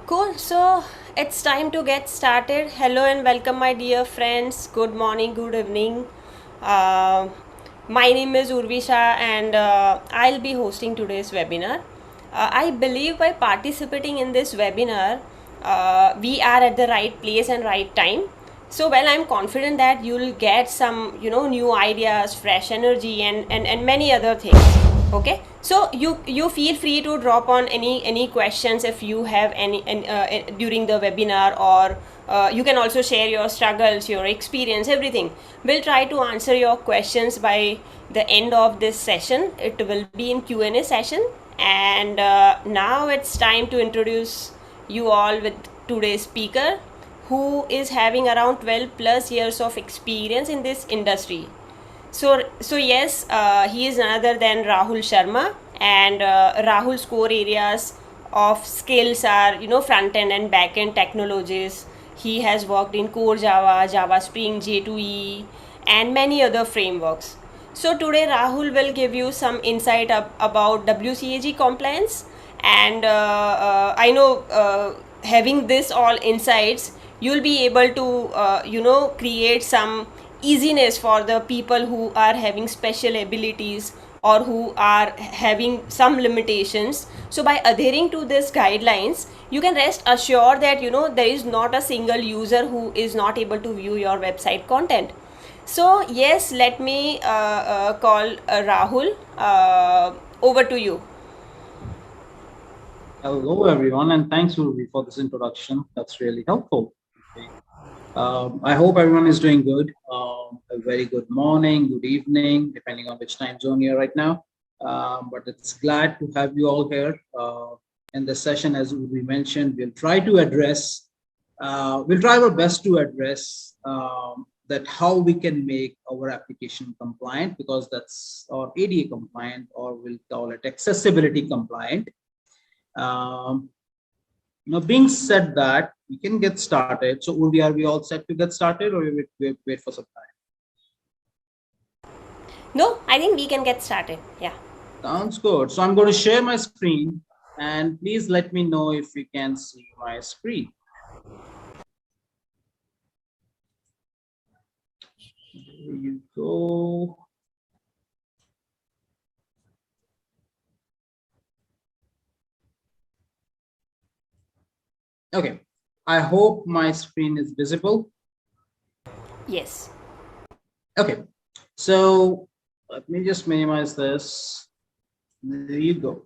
Cool. So it's time to get started. Hello and welcome, my dear friends. Good morning, good evening. Uh, my name is Urvisha, and I'll be hosting today's webinar. I believe by participating in this webinar, we are at the right place and right time. So, well, I'm confident that you'll get some, new ideas, fresh energy, and many other things. Okay, so you feel free to drop on any questions if you have any during the webinar, or you can also share your struggles, your experience, everything. We'll try to answer your questions by the end of this session. It will be in Q&A session, and now it's time to introduce you all with today's speaker, who is having around 12 plus years of experience in this industry. So yes, he is none other than Rahul Sharma, and Rahul's core areas of skills are front end and back end technologies. He has worked in core Java, Java Spring, J2E, and many other frameworks. So today Rahul will give you some insight about WCAG compliance, and I know having this all insights, you'll be able to create some easiness for the people who are having special abilities or who are having some limitations. So by adhering to these guidelines, you can rest assured that there is not a single user who is not able to view your website content. So yes, let me call Rahul. Over to you. Hello, everyone, and thanks, Ruby, for this introduction. That's really helpful. Okay. I hope everyone is doing good. A very good morning, good evening, depending on which time zone you're right now. But it's glad to have you all here. In this session, as we mentioned, we'll try our best to address that how we can make our application compliant, because that's or ADA compliant, or we'll call it accessibility compliant. Now, being said that, we can get started. So, Urvi, are we all set to get started, or we wait for some time? No, I think we can get started. Yeah. Sounds good. So, I'm going to share my screen, and please let me know if you can see my screen. There you go. Okay, I hope my screen is visible. Yes. Okay, so let me just minimize this. There you go.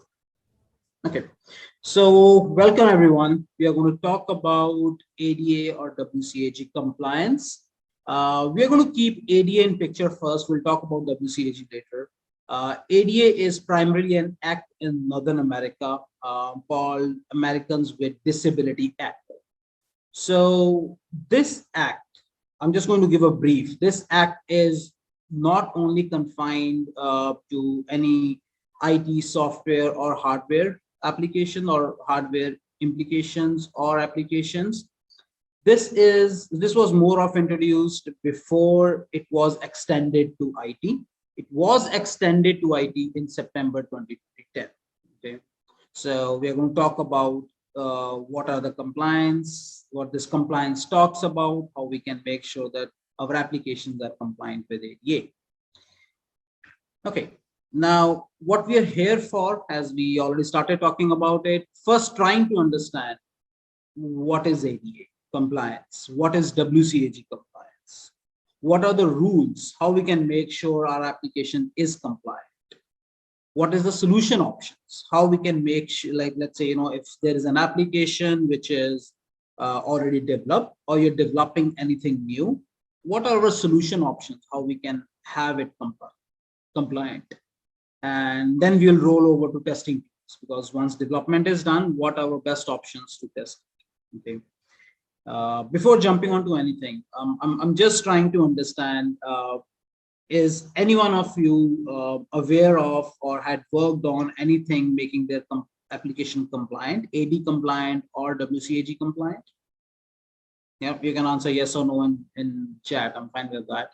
Okay, so welcome everyone. We are going to talk about ADA or WCAG compliance. We are going to keep ADA in picture first. We'll talk about WCAG later. ADA is primarily an act in Northern America called Americans with Disability Act. So this act, I'm just going to give a brief. This act is not only confined to any IT software or hardware application or hardware implications or applications. This was more of introduced before it was extended to IT. It was extended to IT in September 2010. Okay, so we are going to talk about what are the compliance, what this compliance talks about, how we can make sure that our applications are compliant with ADA. Okay, now what we are here for, as we already started talking about it, first trying to understand what is ADA compliance, what is WCAG compliance, what are the rules, how we can make sure our application is compliant, what is the solution options, how we can make sure, like, let's say, if there is an application which is already developed, or you're developing anything new, what are our solution options, how we can have it compliant. And then we'll roll over to testing, because once development is done, what are our best options to test. Okay, before jumping on to anything, I'm just trying to understand, is any one of you aware of or had worked on anything making their application compliant, AD compliant or WCAG compliant? Yeah, you can answer yes or no in chat. I'm fine with that.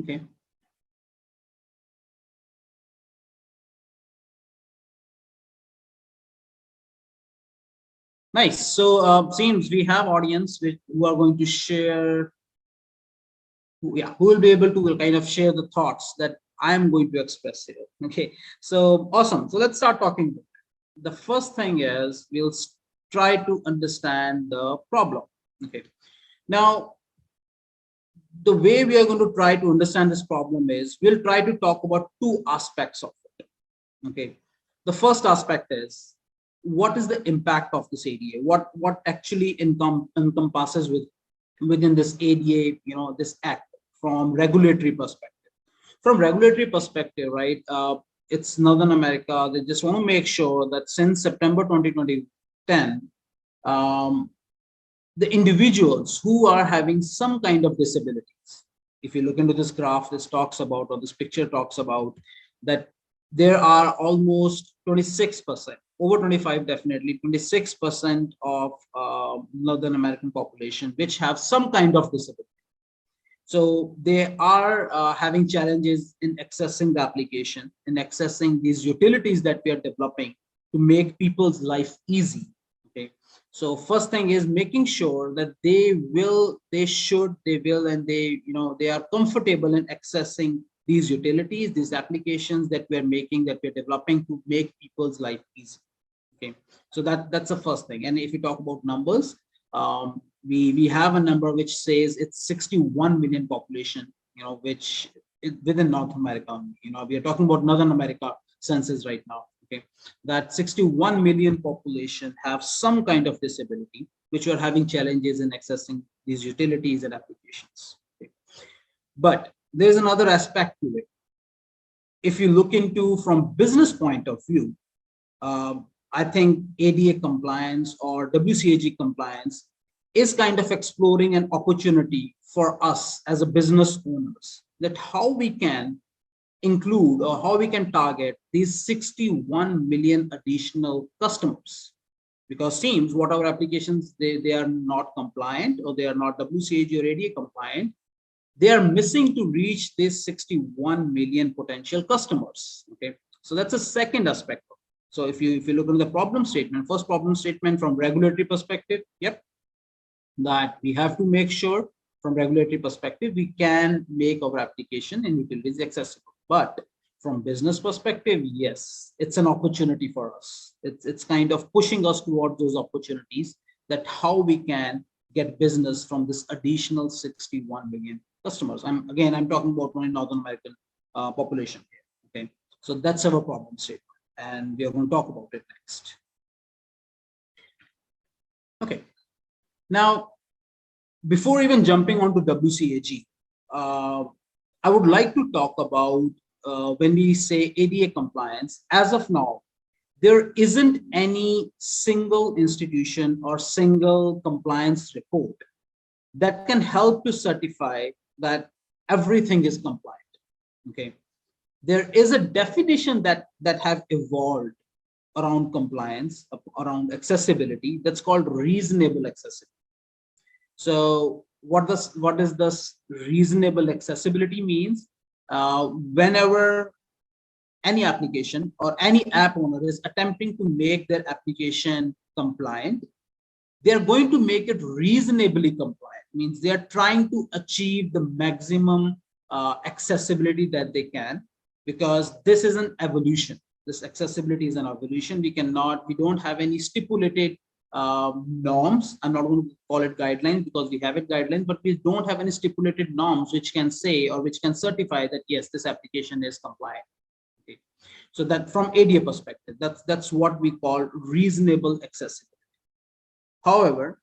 Okay. Nice. So seems we have audience who are going to share, who will be able to will kind of share the thoughts that I am going to express here. Okay. So awesome. So let's start talking. The first thing is we'll try to understand the problem. Okay. Now, the way we are going to try to understand this problem is we'll try to talk about two aspects of it. Okay. The first aspect is what is the impact of this ADA? What actually encompasses within this ADA, this act from regulatory perspective. From regulatory perspective, right? It's Northern America. They just want to make sure that since September 2010, the individuals who are having some kind of disabilities, if you look into this graph, this talks about, or this picture talks about, that there are almost 26%, over 25 definitely, 26% of Northern American population which have some kind of disability. So they are having challenges in accessing the application, in accessing these utilities that we are developing to make people's life easy. Okay. So first thing is making sure that they will, and they are comfortable in accessing these utilities, these applications that we are making, that we're developing to make people's life easy. Okay. So that's the first thing. And if you talk about numbers, we have a number which says it's 61 million population, which is within North America. We are talking about Northern America census right now. Okay, that 61 million population have some kind of disability, which are having challenges in accessing these utilities and applications. Okay. But there's another aspect to it. If you look into from business point of view, I think ADA compliance or WCAG compliance is kind of exploring an opportunity for us as a business owners, that how we can include or how we can target these 61 million additional customers. Because seems what our applications, they are not compliant, or they are not WCAG or ADA compliant. They are missing to reach this 61 million potential customers. Okay, so that's a second aspect. So if you look at the problem statement, first problem statement from regulatory perspective, yep, that we have to make sure from regulatory perspective we can make our application and utilities accessible. But from business perspective, yes, it's an opportunity for us. It's kind of pushing us towards those opportunities, that how we can get business from this additional 61 million customers. I'm talking about only Northern American population here. Okay, so that's our problem statement, and we are going to talk about it next. Okay, now before even jumping onto WCAG, I would like to talk about when we say ADA compliance. As of now, there isn't any single institution or single compliance report that can help to certify that everything is compliant. Okay, there is a definition that have evolved around compliance, around accessibility, that's called reasonable accessibility. So what does this reasonable accessibility means? Whenever any application or any app owner is attempting to make their application compliant, they're going to make it reasonably compliant. Means they're trying to achieve the maximum accessibility that they can, because this is an evolution. This accessibility is an evolution. We don't have any stipulated norms. I'm not going to call it guidelines, because we have it guidelines, but we don't have any stipulated norms which can say or which can certify that yes, this application is compliant. Okay. So that from ADA perspective, that's what we call reasonable accessibility. However,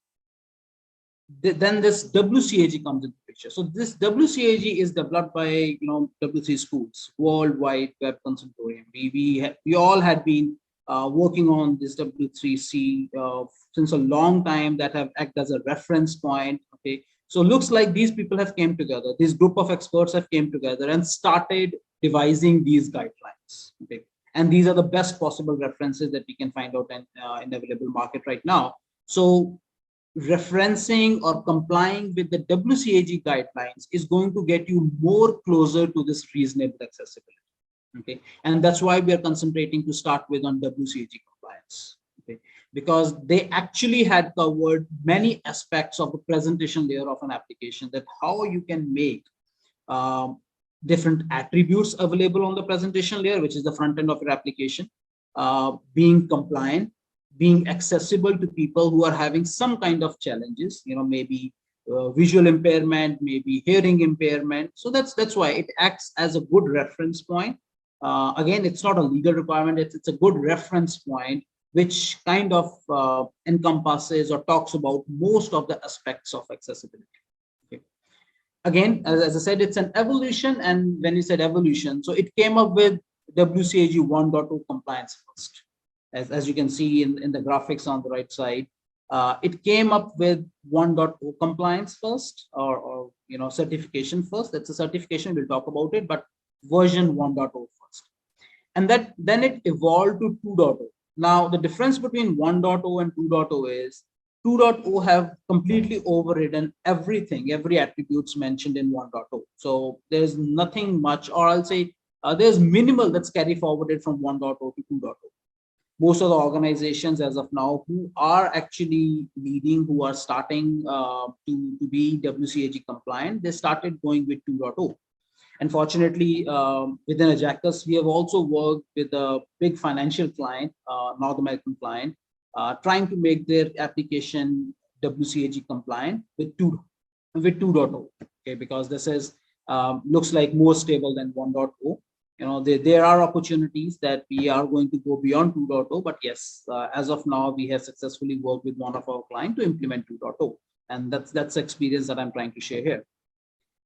then this WCAG comes into the picture. So this WCAG is developed by W3 schools, Worldwide Web Consortium. We all had been working on this W3C since a long time, that have acted as a reference point. Okay, so looks like these people have came together. This group of experts have came together and started devising these guidelines. Okay, and these are the best possible references that we can find out in available market right now. So referencing or complying with the WCAG guidelines is going to get you more closer to this reasonable accessibility. Okay, and that's why we are concentrating to start with on WCAG compliance. Okay, because they actually had covered many aspects of the presentation layer of an application, that how you can make um, different attributes available on the presentation layer, which is the front end of your application, being compliant, being accessible to people who are having some kind of challenges, maybe visual impairment, maybe hearing impairment. So that's why it acts as a good reference point. Again, it's not a legal requirement, it's a good reference point which kind of encompasses or talks about most of the aspects of accessibility. Okay. Again, as I said, it's an evolution. And when you said evolution, so it came up with WCAG 1.0 compliance first. As you can see in the graphics on the right side, it came up with 1.0 compliance first, or certification first. That's a certification, we'll talk about it, but version 1.0 first. And then it evolved to 2.0. Now, the difference between 1.0 and 2.0 is 2.0 have completely overridden everything, every attributes mentioned in 1.0. So there's nothing much, or I'll say there's minimal that's carried forwarded from 1.0 to 2.0. Most of the organizations as of now who are actually leading, who are starting to be WCAG compliant, they started going with 2.0. Unfortunately, within Ajackus, we have also worked with a big financial client, North American client, trying to make their application WCAG compliant with 2.0. Okay, because this is looks like more stable than 1.0. There are opportunities that we are going to go beyond 2.0, but yes, as of now, we have successfully worked with one of our clients to implement 2.0, and that's the experience that I'm trying to share here.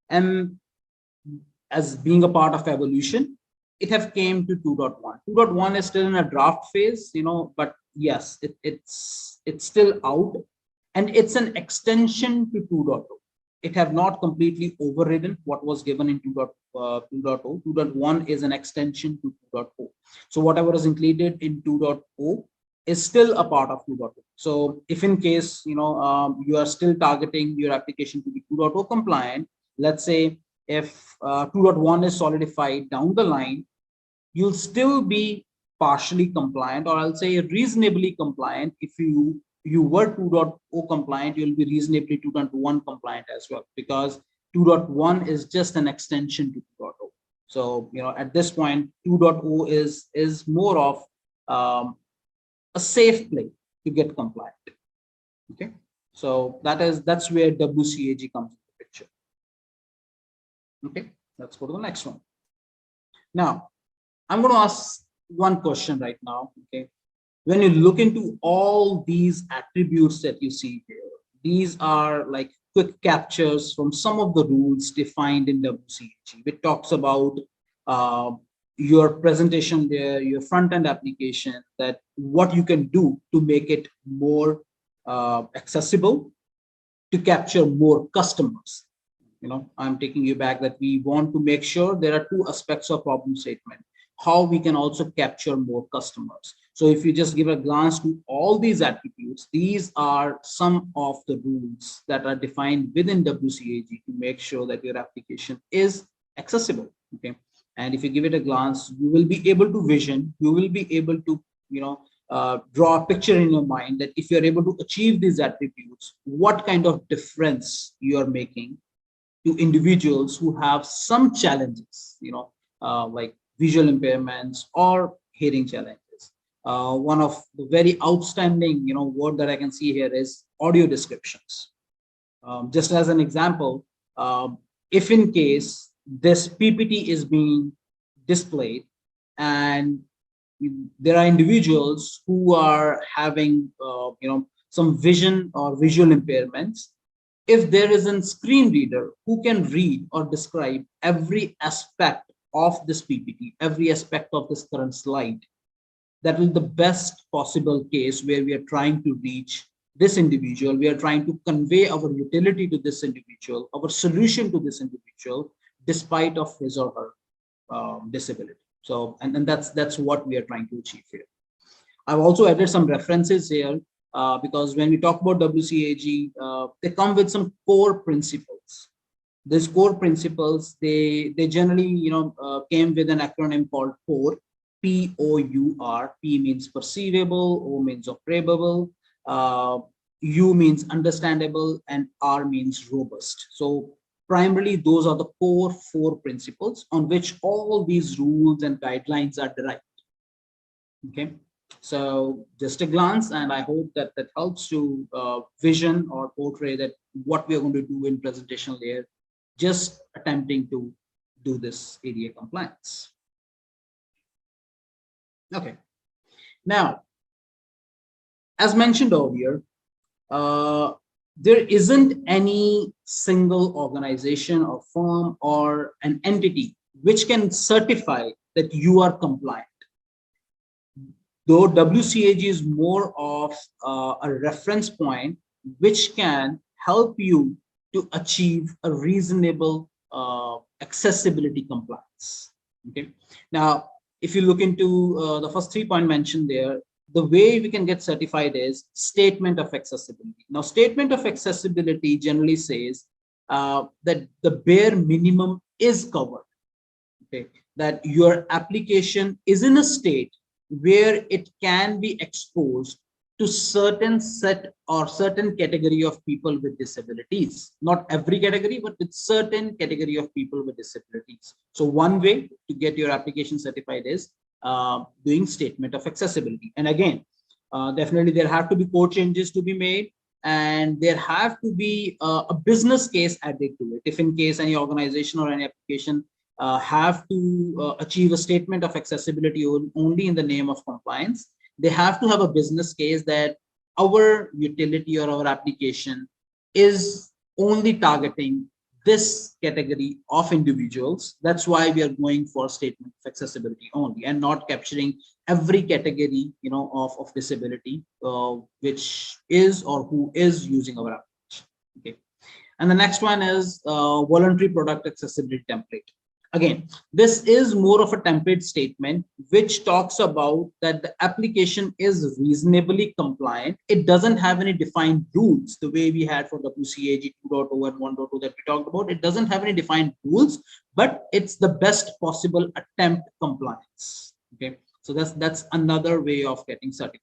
And as being a part of evolution, it have came to 2.1. 2.1 is still in a draft phase, but yes, it's still out, and it's an extension to 2.0. It have not completely overridden what was given in 2.0. 2.1 is an extension to 2.0. So whatever is included in 2.0 is still a part of 2.0. So if in case, you are still targeting your application to be 2.0 compliant, let's say if 2.1 is solidified down the line, you'll still be partially compliant, or I'll say reasonably compliant. If you were 2.0 compliant, you'll be reasonably 2.1 compliant as well, because 2.1 is just an extension to 2.0. So at this point, 2.0 is more of a safe play to get compliant. Okay, so that's where WCAG comes into the picture. Okay, let's go to the next one. Now, I'm going to ask one question right now. Okay, when you look into all these attributes that you see here, these are like quick captures from some of the rules defined in WCAG, which talks about your presentation there, your front-end application, that what you can do to make it more accessible, to capture more customers. I'm taking you back that we want to make sure there are two aspects of problem statement, how we can also capture more customers. So if you just give a glance to all these attributes, these are some of the rules that are defined within WCAG to make sure that your application is accessible. Okay, and if you give it a glance, you will be able to vision, you will be able to draw a picture in your mind that if you're able to achieve these attributes, what kind of difference you are making to individuals who have some challenges, like visual impairments or hearing challenges. One of the very outstanding, word that I can see here is audio descriptions. Just as an example, if in case this PPT is being displayed and there are individuals who are having, some vision or visual impairments, if there is a screen reader who can read or describe every aspect of this PPT, every aspect of this current slide, that will be the best possible case where we are trying to reach this individual. We are trying to convey our utility to this individual, our solution to this individual, despite of his or her disability. So, and that's what we are trying to achieve here. I've also added some references here because when we talk about WCAG, they come with some core principles. These core principles, they generally, came with an acronym called CORE. POUR. P means perceivable, O means operable, U means understandable, and R means robust. So primarily, those are the core 4 principles on which all these rules and guidelines are derived. Okay, so just a glance, and I hope that that helps to vision or portray that what we are going to do in presentation layer, just attempting to do this ADA compliance. Okay, now, as mentioned earlier, there isn't any single organization or firm or an entity which can certify that you are compliant. Though WCAG is more of a reference point which can help you to achieve a reasonable accessibility compliance. Okay. Now, if you look into the first 3 points mentioned there, the way we can get certified is statement of accessibility. Now, statement of accessibility generally says that the bare minimum is covered. Okay, that your application is in a state where it can be exposed to certain set or certain category of people with disabilities. Not every category, but with certain category of people with disabilities. So one way to get your application certified is doing statement of accessibility. And again, definitely there have to be code changes to be made, and there have to be a business case added to it. If in case any organization or any application have to achieve a statement of accessibility only in the name of compliance, they have to have a business case that our utility or our application is only targeting this category of individuals. That's why we are going for statement of accessibility only and not capturing every category, of disability, which is or who is using our application. Okay. And the next one is voluntary product accessibility template. Again, this is more of a template statement which talks about that the application is reasonably compliant. It doesn't have any defined rules the way we had for WCAG 2.0 and 1.0 that we talked about. It doesn't have any defined rules, but it's the best possible attempt compliance. Okay, so that's another way of getting certified.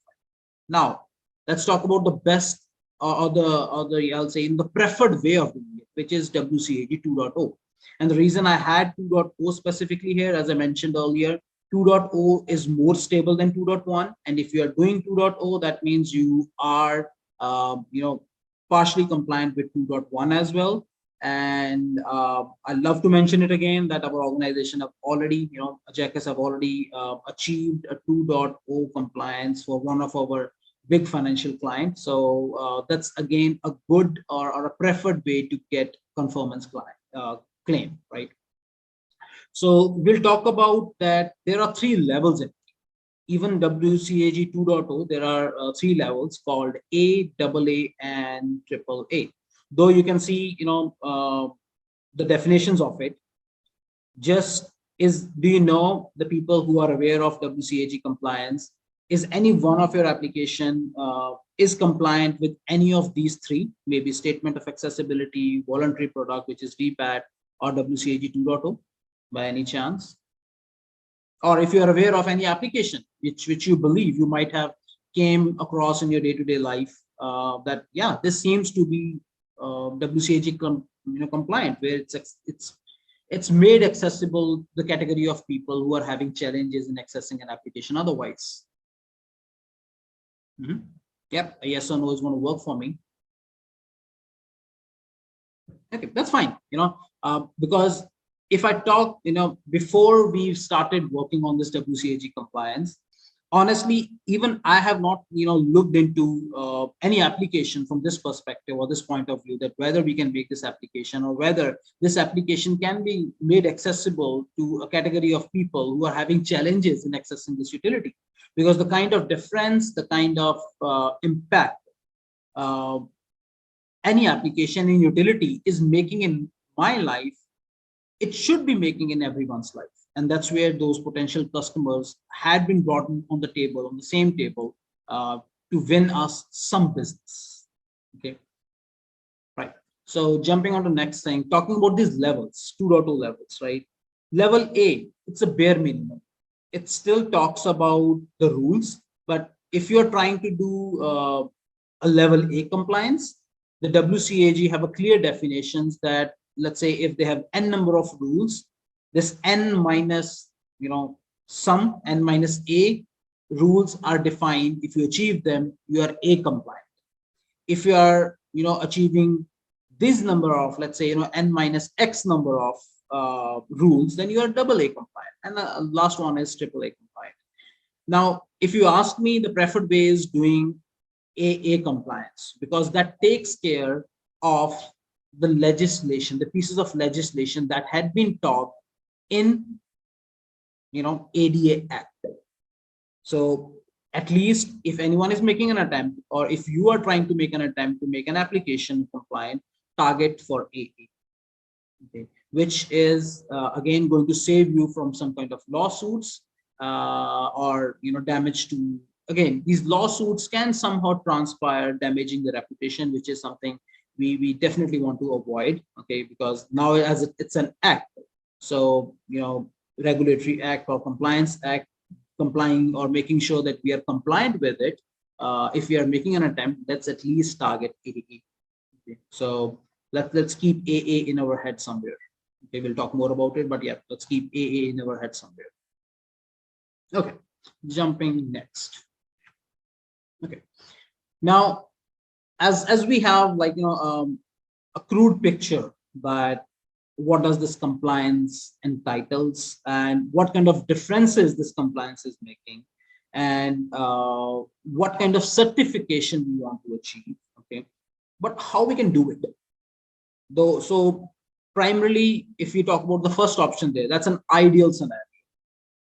Now, let's talk about the best or the I'll say in the preferred way of doing it, which is WCAG 2.0. And the reason I had 2.0 specifically here, as I mentioned earlier, 2.0 is more stable than 2.1. And if you are doing 2.0, that means you are, partially compliant with 2.1 as well. And I love to mention it again that our organization have already, Ajackus have already achieved a 2.0 compliance for one of our big financial clients. So that's again a good or a preferred way to get conformance claim, right? So we'll talk about that. There are 3 levels in even WCAG 2.0. There are 3 levels called A, AA, and AAA. Though you can see, the definitions of it. Just do you know the people who are aware of WCAG compliance? Is any one of your application is compliant with any of these 3? Maybe statement of accessibility, voluntary product, which is VPAT, or WCAG 2.0 by any chance? Or if you are aware of any application which you believe you might have came across in your day-to-day life, that this seems to be WCAG compliant, where it's made accessible the category of people who are having challenges in accessing an application otherwise. Yep, a yes or no is going to work for me. Okay, that's fine, because if I talk, before we started working on this WCAG compliance, honestly, even I have not, looked into any application from this perspective or this point of view, that whether we can make this application or whether this application can be made accessible to a category of people who are having challenges in accessing this utility. Because the kind of difference, the kind of impact any application in utility is making in my life, it should be making in everyone's life. And that's where those potential customers had been brought on the table, on the same table, to win us some business. Okay, right. So jumping on to next thing, talking about these levels, 2.0 levels, right? Level A, it's a bare minimum. it still talks about the rules, but if you're trying to do a level A compliance, the WCAG have a clear definitions that, let's say, if they have n number of rules, this n minus, some n minus a rules are defined. If you achieve them, you are A compliant. If you are, achieving this number of, let's say, n minus x number of rules, then you are double A compliant. And the last one is triple A compliant. Now, if you ask me, the preferred way is doing AA compliance, because that takes care of the legislation, the pieces of legislation that had been taught in, ADA Act. So at least if anyone is making an attempt, or if you are trying to make an attempt to make an application compliant, target for AA, okay, which is again going to save you from some kind of lawsuits or damage to, again, these lawsuits can somehow transpire damaging the reputation, which is something we definitely want to avoid, okay, because now as it's an act, so regulatory act or compliance act, complying or making sure that we are compliant with it. If we are making an attempt, let's at least target AA. Okay. So let's keep AA in our head somewhere. Okay, we'll talk more about it, but yeah, let's keep AA in our head somewhere. Okay, jumping next. Okay, now as we have, like, a crude picture, but what does this compliance entitles, and what kind of differences this compliance is making, and what kind of certification we want to achieve, okay, but how we can do it though. So primarily, if we talk about the first option there, that's an ideal scenario.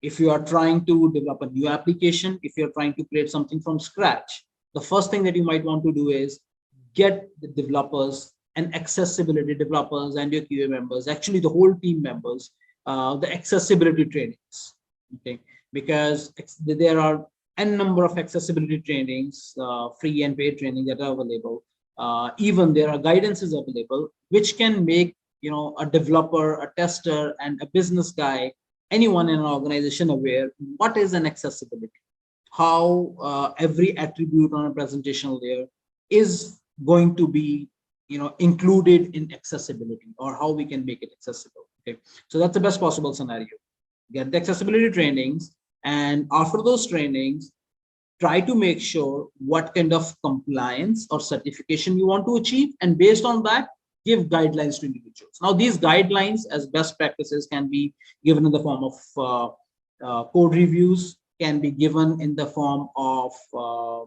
If you are trying to develop a new application, if you're trying to create something from scratch, the first thing that you might want to do is get the developers and accessibility developers and your QA members, actually the whole team members, the accessibility trainings, okay, because there are n number of accessibility trainings, free and paid training, that are available. Even there are guidances available which can make a developer, a tester, and a business guy, anyone in an organization, aware what is an accessibility, how every attribute on a presentation layer is going to be included in accessibility, or how we can make it accessible. Okay, so that's the best possible scenario. Get the accessibility trainings, and after those trainings, try to make sure what kind of compliance or certification you want to achieve, and based on that, give guidelines to individuals. Now, these guidelines as best practices can be given in the form of code reviews, can be given in the form of code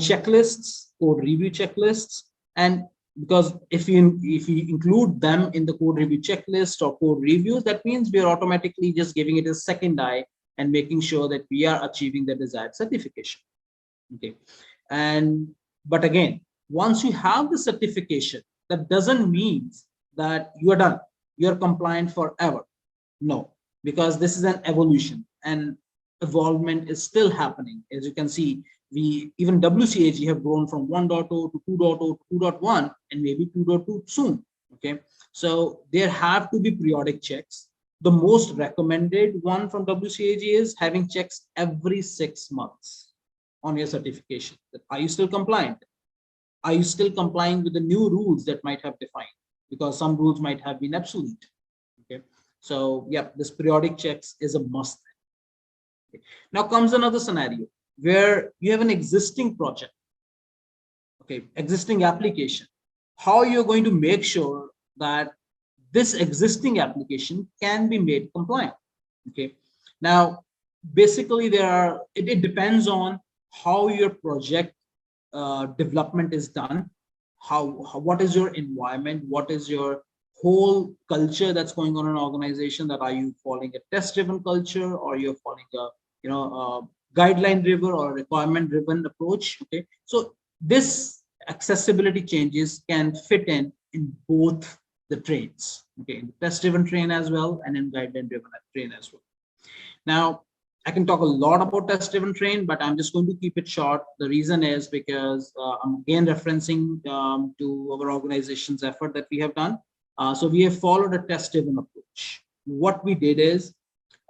checklists, code review checklists. And because if you include them in the code review checklist or code reviews, that means we are automatically just giving it a second eye and making sure that we are achieving the desired certification. Okay, but again, once you have the certification, that doesn't mean that you are done, you are compliant forever. No, because this is an evolution, and evolvement is still happening. As you can see, even WCAG have grown from 1.0 to 2.0 to 2.1 and maybe 2.2 soon. Okay, so there have to be periodic checks. The most recommended one from WCAG is having checks every 6 months on your certification. Are you still compliant? Are you still complying with the new rules that might have defined? Because some rules might have been obsolete. Okay, so yeah, this periodic checks is a must. Okay. Now comes another scenario where you have an existing project, okay, existing application. How you're going to make sure that this existing application can be made compliant? Okay, now basically it depends on how your project development is done, what is your environment, what is your whole culture that's going on in an organization. That are you following a test driven culture, or you're following a guideline driven or requirement driven approach? Okay, so this accessibility changes can fit in both the trains, okay, in the test driven train as well, and in guideline driven train as well. Now, I can talk a lot about test driven train, but I'm just going to keep it short. The reason is because I'm again referencing to our organization's effort that we have done. So we have followed a test driven approach. What we did is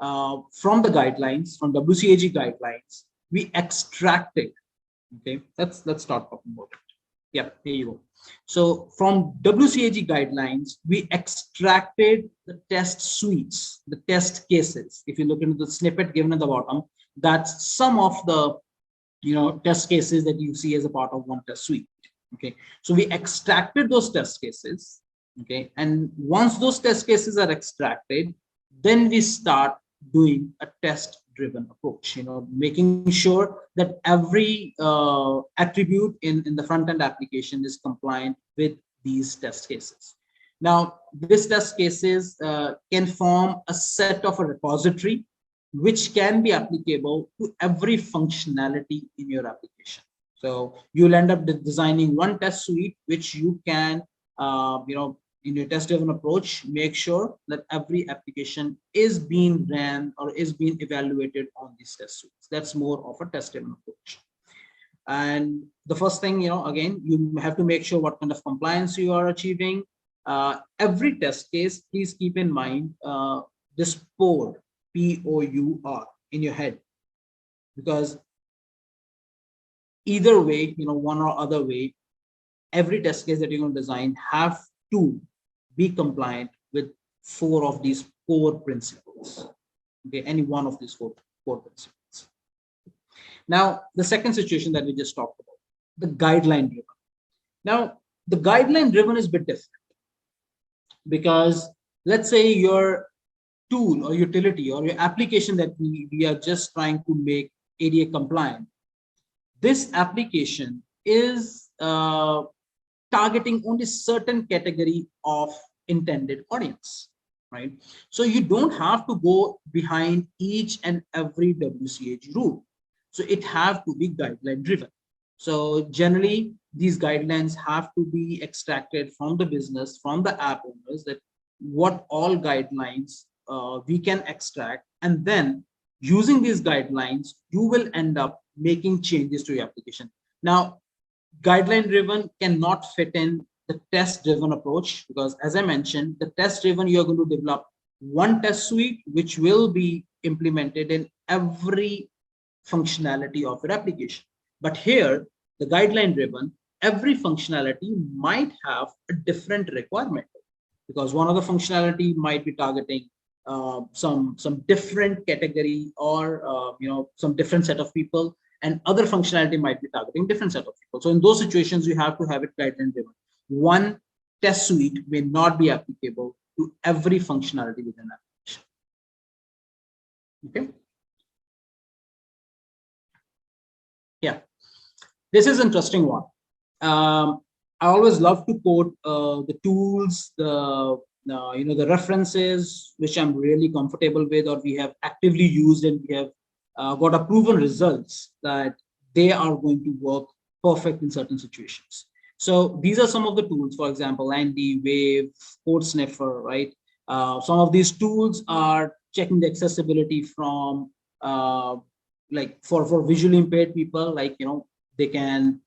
from the guidelines, from WCAG guidelines, we extracted. Okay, let's start talking about it. Yeah, here you go. So from WCAG guidelines, we extracted the test suites, the test cases. If you look into the snippet given at the bottom, that's some of the test cases that you see as a part of one test suite. Okay, so we extracted those test cases. Okay, and once those test cases are extracted, then we start doing a test driven approach, making sure that every attribute in the front end application is compliant with these test cases. Now these test cases can form a set of a repository which can be applicable to every functionality in your application. So you'll end up designing one test suite which you can in your test driven approach, make sure that every application is being ran or is being evaluated on these test suites. That's more of a test driven approach. And the first thing, again, you have to make sure what kind of compliance you are achieving. Every test case, please keep in mind this POUR, POUR in your head, because either way, one or other way, every test case that you're going to design have to be compliant with 4 of these core principles. Okay, any one of these four principles. Now, the second situation that we just talked about, the guideline driven. Now, the guideline driven is a bit different, because let's say your tool or utility or your application that we are just trying to make ADA compliant, this application is targeting only certain category of intended audience, right? So you don't have to go behind each and every WCAG rule. So it have to be guideline driven. So generally these guidelines have to be extracted from the business, from the app owners, that what all guidelines we can extract, and then using these guidelines, you will end up making changes to your application. Now, guideline driven cannot fit in the test driven approach, because as I mentioned, the test driven, you're going to develop one test suite which will be implemented in every functionality of your application. But here, the guideline driven, every functionality might have a different requirement, because one of the functionality might be targeting some different category or some different set of people, and other functionality might be targeting different set of people. So in those situations, you have to have it guideline driven. One test suite may not be applicable to every functionality within an application. Okay. Yeah, this is interesting one. I always love to quote the tools, the references which I'm really comfortable with, or we have actively used, and we have got a proven results that they are going to work perfect in certain situations. So these are some of the tools, for example, Andy, Wave, Code Sniffer, right? Some of these tools are checking the accessibility from like for visually impaired people, like they can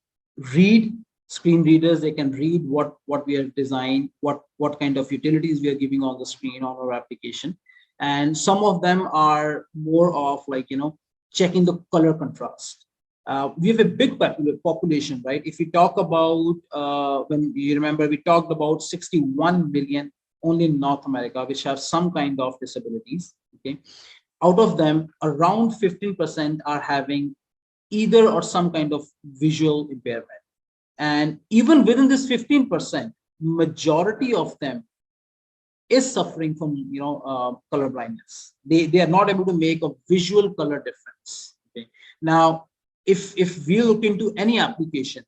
read screen readers, they can read what we have designed, what kind of utilities we are giving on the screen on our application. And some of them are more of like checking the color contrast. We have a big population, right? If we talk about when you remember, we talked about 61 million only in North America which have some kind of disabilities. Okay, out of them, around 15% are having either or some kind of visual impairment. And even within this 15%, majority of them is suffering from color blindness. They are not able to make a visual color difference. Okay, now if we look into any application,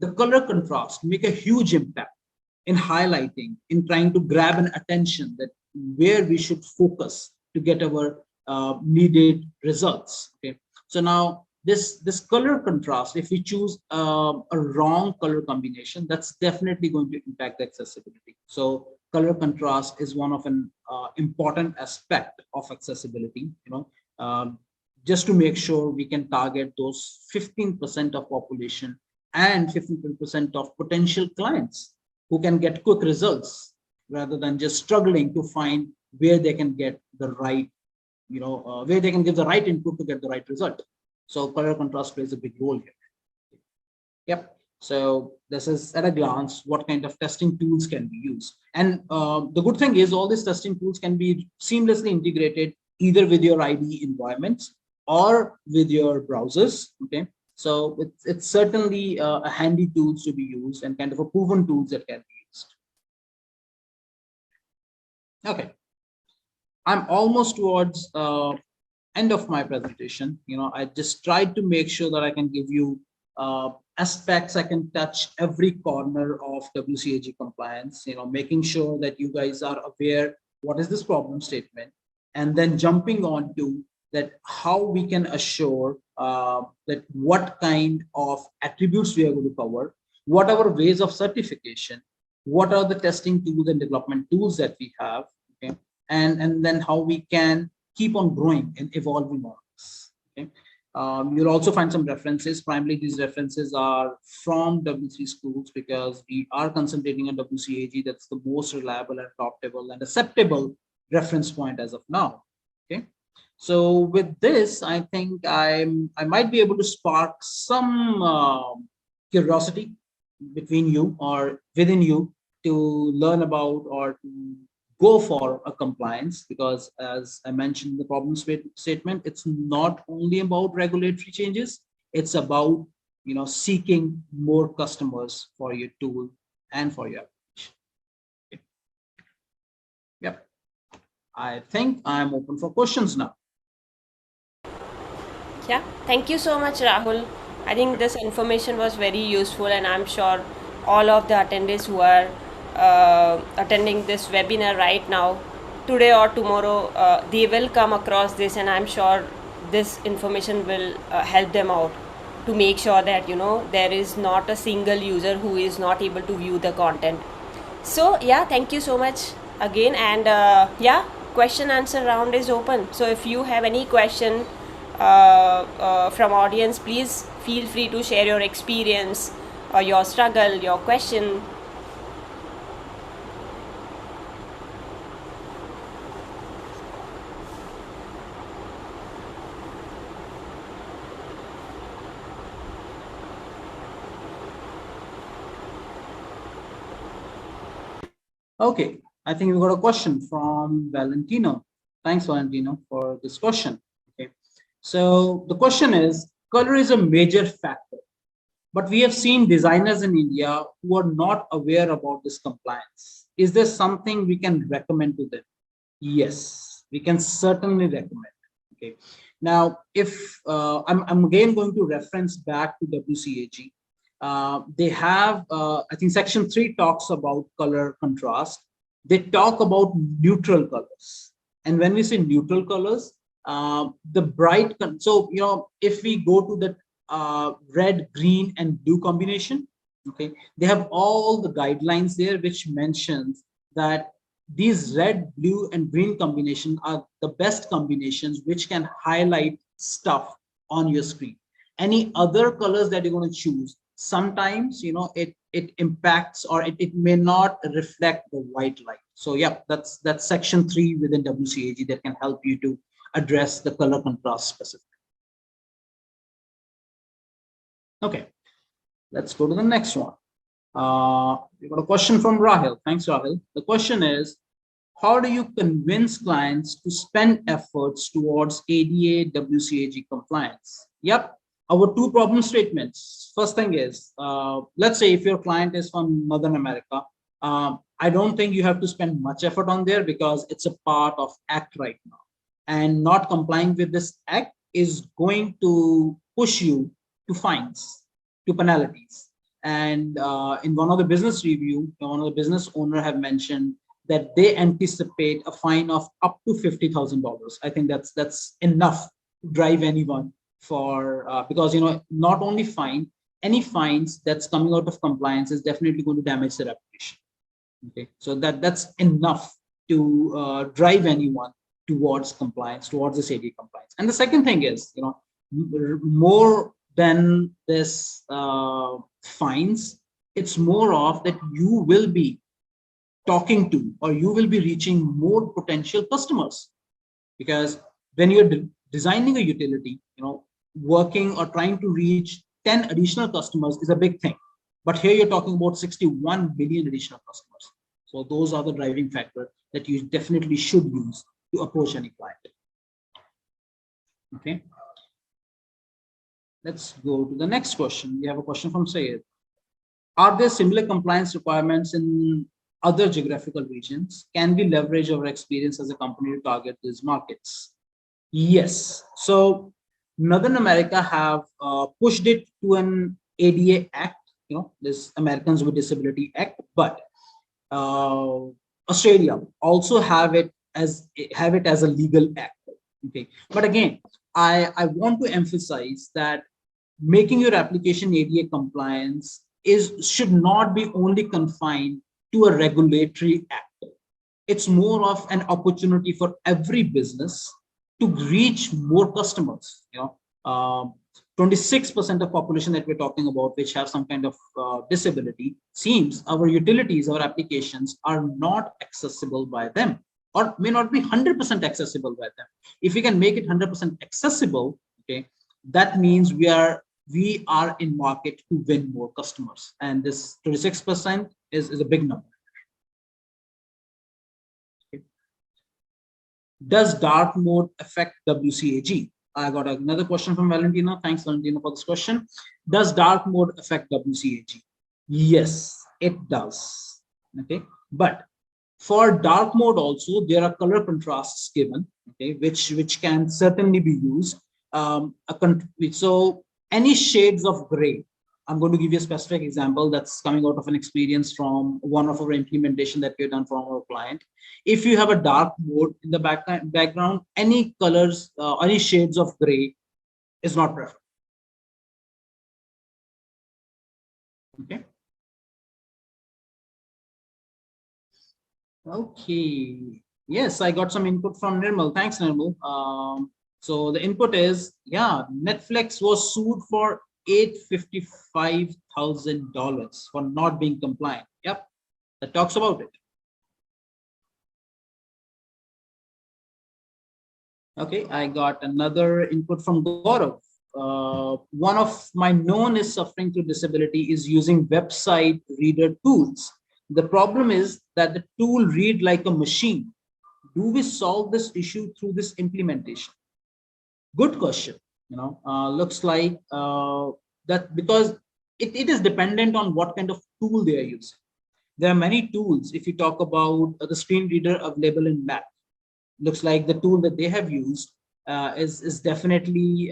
the color contrast make a huge impact in highlighting, in trying to grab an attention that where we should focus to get our needed results. Okay, so now this color contrast, if we choose a wrong color combination, that's definitely going to impact the accessibility. So color contrast is one of an important aspect of accessibility, just to make sure we can target those 15% of population and 15% of potential clients who can get quick results rather than just struggling to find where they can get the right where they can give the right input to get the right result. So color contrast plays a big role here. Yep. So this is at a glance what kind of testing tools can be used. And the good thing is all these testing tools can be seamlessly integrated either with your IDE environments or with your browsers. Okay. So it's certainly a handy tools to be used and kind of a proven tools that can be used. Okay. I'm almost towards end of my presentation. I just tried to make sure that I can give you aspects. I can touch every corner of WCAG compliance, making sure that you guys are aware what is this problem statement, and then jumping on to that how we can assure that what kind of attributes we are going to cover, what are our ways of certification, what are the testing tools and development tools that we have, okay, and then how we can keep on growing and evolving on this. Okay. You'll also find some references. Primarily, these references are from W3 schools because we are concentrating on WCAG. That's the most reliable and adoptable and acceptable reference point as of now. Okay. So with this, I think I might be able to spark some curiosity between you or within you to learn about or to go for a compliance, because as I mentioned in the problem statement, it's not only about regulatory changes, it's about seeking more customers for your tool and for your application. Okay. Yep. I think I'm open for questions now. Yeah, thank you so much, Rahul. I think this information was very useful, and I'm sure all of the attendees who are attending this webinar right now, today or tomorrow, they will come across this, and I'm sure this information will help them out to make sure that there is not a single user who is not able to view the content. So yeah, thank you so much again, and yeah, question answer round is open. So if you have any question from audience, please feel free to share your experience or your struggle, your question. Okay, I think we got a question from Valentino. Thanks, Valentino, for this question. Okay, so the question is, color is a major factor, but we have seen designers in India who are not aware about this compliance. Is there something we can recommend to them? Yes, we can certainly recommend. Okay, now if I'm again going to reference back to WCAG. They have, I think section 3 talks about color contrast. They talk about neutral colors. And when we say neutral colors, the bright, so, if we go to the red, green, and blue combination, okay, they have all the guidelines there, which mentions that these red, blue, and green combinations are the best combinations which can highlight stuff on your screen. Any other colors that you're going to choose, sometimes it impacts or it may not reflect the white light. So yeah, that's section 3 within WCAG that can help you to address the color contrast specific. Okay, let's go to the next one. We got a question from Rahul. Thanks, Rahul. The question is, how do you convince clients to spend efforts towards ADA WCAG compliance? Yep. Our 2 problem statements. First thing is, let's say if your client is from Northern America, I don't think you have to spend much effort on there because it's a part of Act right now. And not complying with this Act is going to push you to fines, to penalties. And in one of the business review, one of the business owner have mentioned that they anticipate a fine of up to $50,000. I think that's enough to drive anyone for because not only fine, any fines that's coming out of compliance is definitely going to damage the reputation. Okay, so that's enough to drive anyone towards compliance, towards this ADA compliance. And the second thing is, more than this fines, it's more of that you will be talking to or you will be reaching more potential customers, because when you're designing a utility, working or trying to reach 10 additional customers is a big thing. But here you're talking about 61 billion additional customers. So those are the driving factor that you definitely should use to approach any client. Okay. Let's go to the next question. We have a question from Sayed. Are there similar compliance requirements in other geographical regions? Can we leverage our experience as a company to target these markets? Yes. So Northern America have pushed it to an ADA Act, this Americans with Disability Act, but Australia also have it as a legal act. Okay, but again, I want to emphasize that making your application ADA compliance should not be only confined to a regulatory act. It's more of an opportunity for every business to reach more customers. 26% of population that we're talking about, which have some kind of disability, seems our utilities, our applications are not accessible by them, or may not be 100% accessible by them. If we can make it 100% accessible, okay, that means we are in market to win more customers, and this 26% is a big number. Okay. Does dark mode affect WCAG? I got another question from Valentina. Thanks, Valentina, for this question. Does dark mode affect WCAG? Yes, it does. Okay, but for dark mode also there are color contrasts given, okay, which can certainly be used. So any shades of gray, I'm going to give you a specific example that's coming out of an experience from one of our implementation that we've done from our client. If you have a dark mode in the background, any colors, any shades of gray is not preferred. Okay. Okay. Yes, I got some input from Nirmal. Thanks, Nirmal. So the input is, yeah, Netflix was sued for $855,000 for not being compliant. Yep, that talks about it. Okay, I got another input from Gaurav. One of my known is suffering through disability is using website reader tools. The problem is that the tool read like a machine. Do we solve this issue through this implementation? Good question. Looks like that because it is dependent on what kind of tool they are using. There are many tools. If you talk about the screen reader available in Mac, looks like the tool that they have used is definitely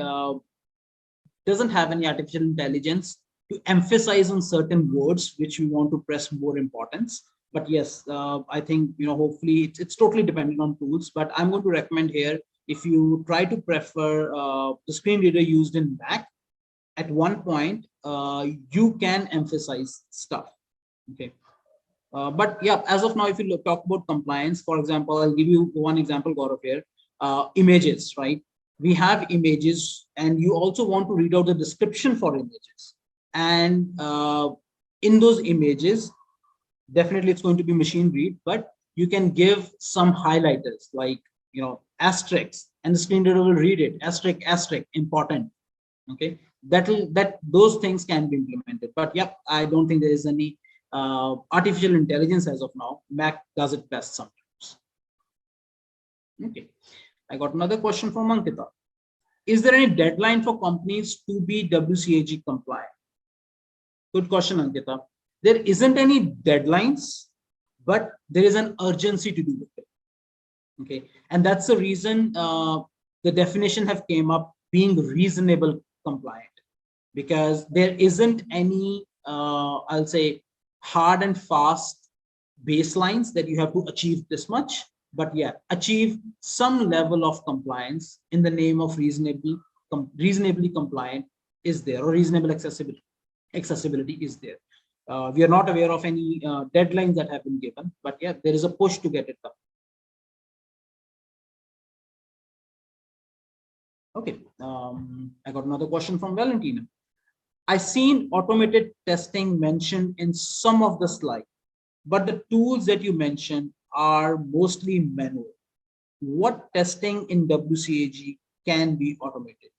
doesn't have any artificial intelligence to emphasize on certain words which we want to press more importance. But yes, I think hopefully it's totally dependent on tools. But I'm going to recommend here, if you try to prefer the screen reader used in Mac, at one point you can emphasize stuff. Okay. But yeah, as of now, if you talk about compliance, for example, I'll give you one example, Gaurav, here. Images, right? We have images, and you also want to read out the description for images. And in those images, definitely it's going to be machine read, but you can give some highlighters like asterisks, and the screen reader will read it. Asterisk, asterisk, important. Okay, those things can be implemented. But yeah, I don't think there is any artificial intelligence as of now. Mac does it best sometimes. Okay, I got another question from Ankita. Is there any deadline for companies to be WCAG compliant? Good question, Ankita. There isn't any deadlines, but there is an urgency to do it. Okay, and that's the reason the definition have came up being reasonable compliant, because there isn't any I'll say hard and fast baselines that you have to achieve this much, but yeah, achieve some level of compliance in the name of reasonably compliant is there, or reasonable accessibility is there. We are not aware of any deadlines that have been given, but yeah, there is a push to get it done. Okay, I got another question from Valentina. I seen automated testing mentioned in some of the slides, but the tools that you mentioned are mostly manual. what testing in WCAG can be automated?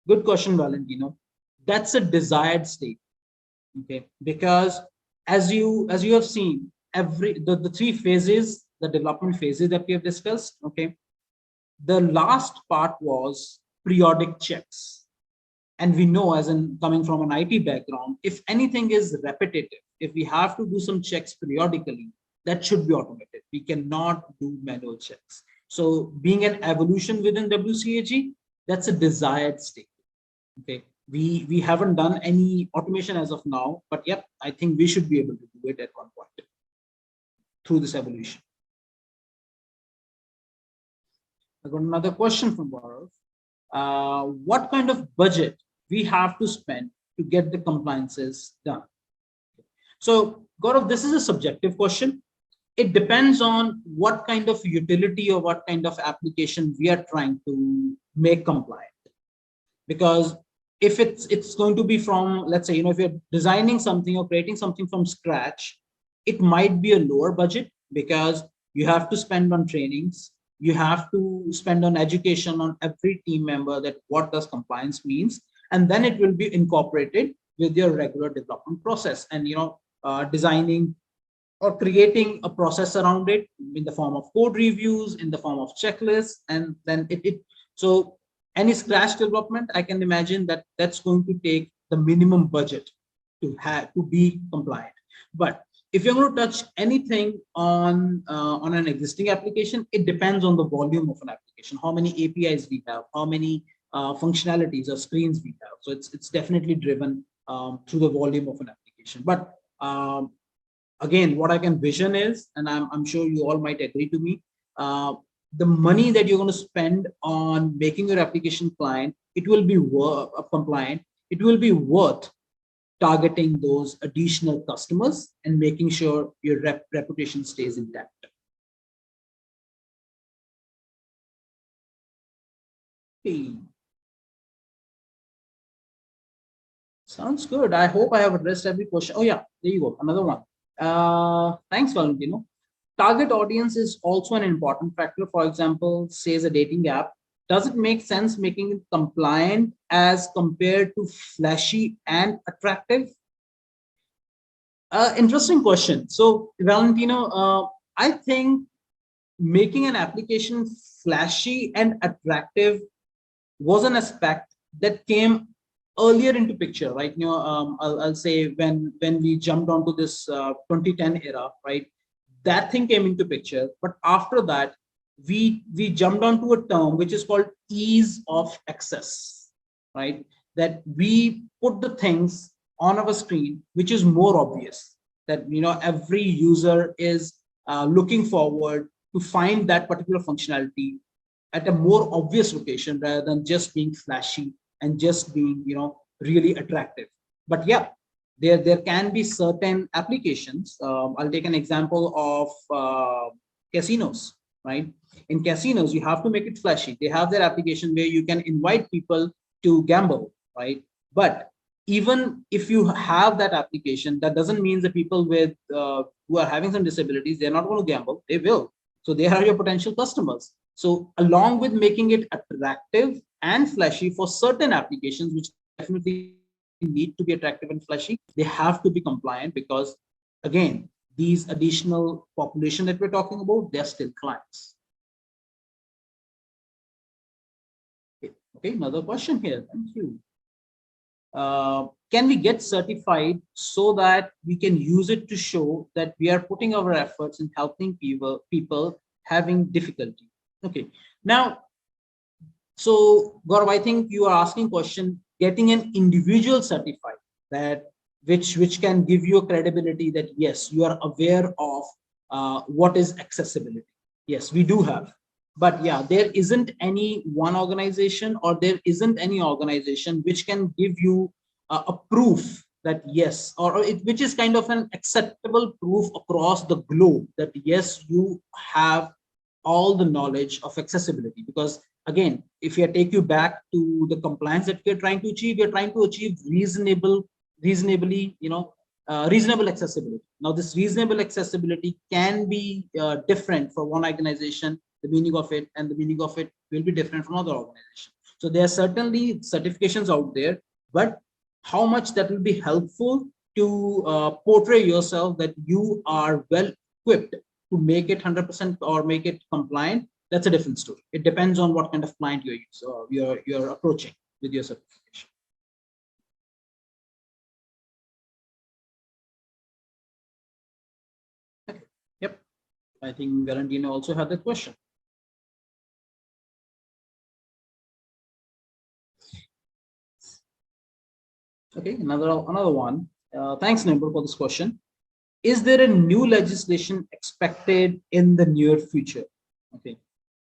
Good question, Valentino. That's a desired state. Okay, because as you have seen, the three phases, the development phases that we have discussed, okay, the last part was periodic checks. And we know, as in coming from an IT background, if anything is repetitive, if we have to do some checks periodically, that should be automated. We cannot do manual checks. So being an evolution within WCAG, that's a desired state. Okay, we haven't done any automation as of now, but yep, I think we should be able to do it at one point through this evolution. I got another question from Gaurav. What kind of budget we have to spend to get the compliances done? So Gaurav, this is a subjective question. It depends on what kind of utility or what kind of application we are trying to make compliant. Because if it's going to be from, let's say, if you're designing something or creating something from scratch, it might be a lower budget because you have to spend on trainings, you have to spend on education on every team member that what does compliance means, and then it will be incorporated with your regular development process, and designing or creating a process around it in the form of code reviews, in the form of checklists, and then so any scratch development, I can imagine that that's going to take the minimum budget to be compliant. But if you're going to touch anything on an existing application, it depends on the volume of an application, how many APIs we have, how many functionalities or screens we have. So it's definitely driven through the volume of an application. But again, what I can vision is, and I'm sure you all might agree to me, the money that you're going to spend on making your application compliant, it will be worth targeting those additional customers and making sure your reputation stays intact. Okay. Sounds good. I hope I have addressed every question. Oh yeah, there you go. Another one. Thanks, Valentino. Target audience is also an important factor. For example, says a dating app. Does it make sense making it compliant as compared to flashy and attractive? Interesting question. So, Valentino, I think making an application flashy and attractive was an aspect that came earlier into picture, right? I'll say when we jumped onto this 2010 era, right? That thing came into picture. But after that, we jumped onto a term which is called ease of access, right? That we put the things on our screen which is more obvious, that every user is looking forward to find that particular functionality at a more obvious location rather than just being flashy and just being really attractive. But yeah, there can be certain applications. I'll take an example of casinos, right? In casinos, you have to make it flashy. They have their application where you can invite people to gamble, right? But even if you have that application, that doesn't mean the people with who are having some disabilities, they're not going to gamble. They will. So they are your potential customers. So along with making it attractive and flashy for certain applications, which definitely need to be attractive and flashy, they have to be compliant because, again, these additional population that we're talking about, they're still clients. Okay, another question here. Thank you. Can we get certified so that we can use it to show that we are putting our efforts in helping people having difficulty? Okay, now, so Gaurav, I think you are asking question, getting an individual certified, that which can give you a credibility that yes, you are aware of what is accessibility. Yes, we do have. But yeah, there isn't any one organization or there isn't any organization which can give you a proof that yes, or which is kind of an acceptable proof across the globe that yes, you have all the knowledge of accessibility. Because again, if I take you back to the compliance that we're trying to achieve, we're trying to achieve reasonable accessibility. Now, this reasonable accessibility can be different for one organization the meaning of it, and the meaning of it will be different from other organizations. So there are certainly certifications out there, but how much that will be helpful to portray yourself that you are well equipped to make it 100% or make it compliant, that's a different story. It depends on what kind of client you're approaching with your certification. Okay. Yep. I think Valentina also had that question. Okay, another one. Thanks, Nimble, for this question. Is there a new legislation expected in the near future? Okay,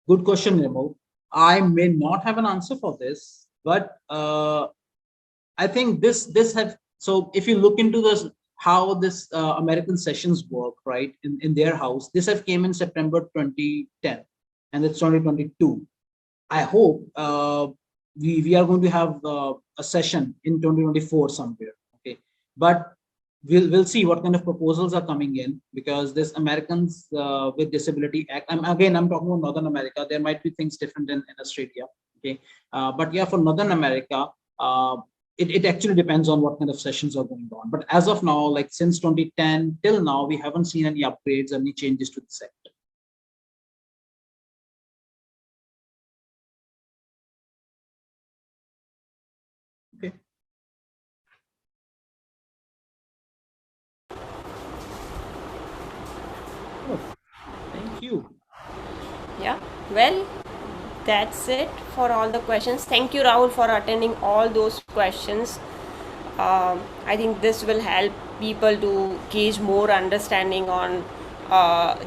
good question, Nimble. I may not have an answer for this, but I think this have, so if you look into this, how this American sessions work, right, in their house, this have came in September 2010, and it's 2022. I hope we are going to have a session in 2024 somewhere. Okay, but we'll see what kind of proposals are coming in, because this Americans with Disability Act. I'm talking about Northern America. There might be things different in Australia. Okay, but yeah, for Northern America, it actually depends on what kind of sessions are going on. But as of now, like since 2010 till now, we haven't seen any upgrades, any changes to the sector. Okay. Oh, thank you. Yeah, well, that's it for all the questions. Thank you, Rahul, for attending all those questions. I think this will help people to gauge more understanding on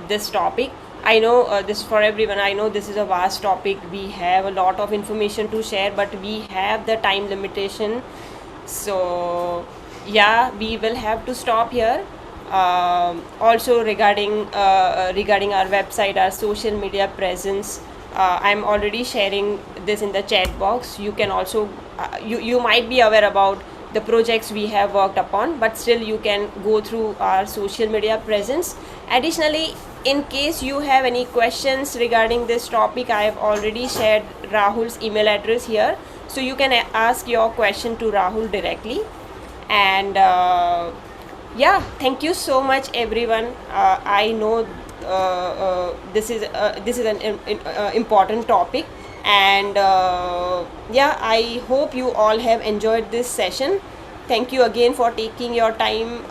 this topic. I know this for everyone. I know this is a vast topic. We have a lot of information to share, but we have the time limitation. So, yeah, we will have to stop here. Also, regarding our website, our social media presence, I'm already sharing this in the chat box. You can also you might be aware about the projects we have worked upon, but still you can go through our social media presence. Additionally, in case you have any questions regarding this topic, I have already shared Rahul's email address here, so you can ask your question to Rahul directly. And yeah, thank you so much, everyone. I know this is an important topic, and yeah, I hope you all have enjoyed this session. Thank you again for taking your time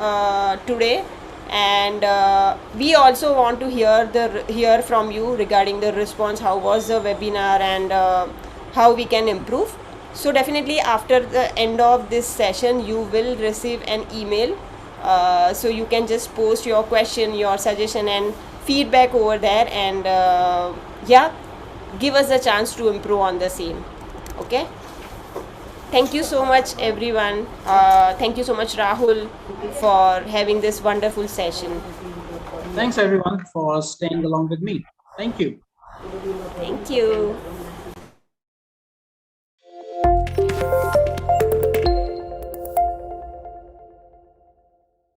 today, and we also want to hear from you regarding the response. How was the webinar, and how we can improve. So definitely after the end of this session, you will receive an email. So you can just post your question, your suggestion, and feedback over there, and yeah, give us a chance to improve on the same. Okay, thank you so much, everyone. Thank you so much, Rahul, for having this wonderful session. Thanks everyone for staying along with me. Thank you. Thank you.